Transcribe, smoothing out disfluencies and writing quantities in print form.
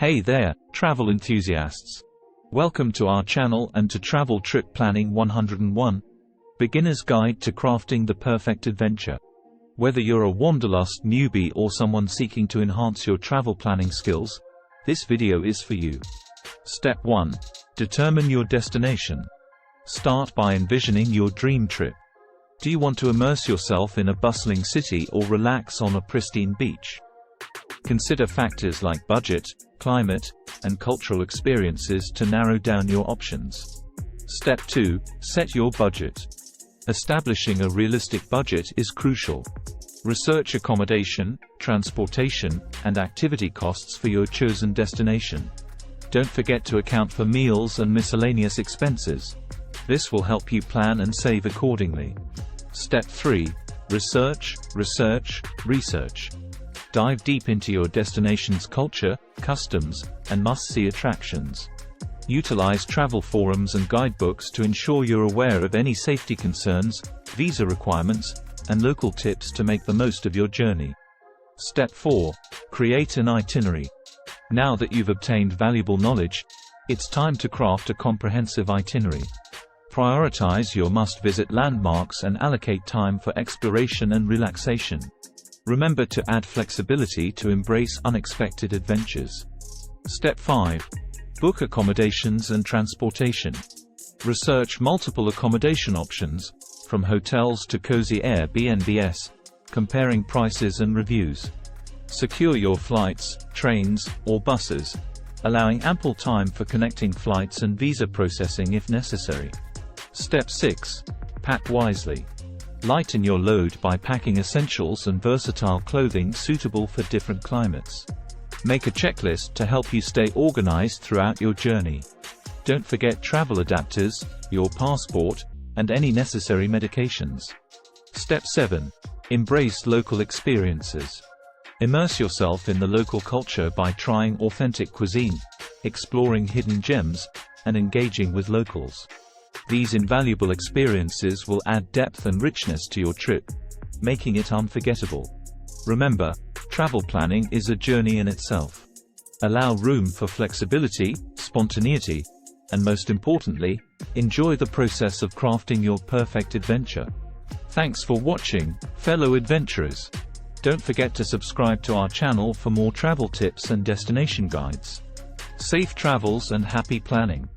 Hey there, travel enthusiasts! Welcome to our channel and to Travel Trip Planning 101, Beginner's Guide to Crafting the Perfect Adventure. Whether you're a wanderlust newbie or someone seeking to enhance your travel planning skills, this video is for you. Step 1. Determine your destination. Start by envisioning your dream trip. Do you want to immerse yourself in a bustling city or relax on a pristine beach? Consider factors like budget, climate, and cultural experiences to narrow down your options. Step 2. Set your budget. Establishing a realistic budget is crucial. Research accommodation, transportation, and activity costs for your chosen destination. Don't forget to account for meals and miscellaneous expenses. This will help you plan and save accordingly. Step 3. Research. Dive deep into your destination's culture, customs, and must-see attractions. Utilize travel forums and guidebooks to ensure you're aware of any safety concerns, visa requirements, and local tips to make the most of your journey. Step 4. Create an itinerary. Now that you've obtained valuable knowledge, it's time to craft a comprehensive itinerary. Prioritize your must-visit landmarks and allocate time for exploration and relaxation. Remember to add flexibility to embrace unexpected adventures. Step 5. Book accommodations and transportation. Research multiple accommodation options, from hotels to cozy Airbnbs, comparing prices and reviews. Secure your flights, trains, or buses, allowing ample time for connecting flights and visa processing if necessary. Step 6. Pack wisely. Lighten your load by packing essentials and versatile clothing suitable for different climates. Make a checklist to help you stay organized throughout your journey. Don't forget travel adapters, your passport, and any necessary medications. Step 7. Embrace local experiences. Immerse yourself in the local culture by trying authentic cuisine, exploring hidden gems, and engaging with locals. These invaluable experiences will add depth and richness to your trip, making it unforgettable. Remember, travel planning is a journey in itself. Allow room for flexibility, spontaneity, and most importantly, enjoy the process of crafting your perfect adventure. Thanks for watching, fellow adventurers. Don't forget to subscribe to our channel for more travel tips and destination guides. Safe travels and happy planning!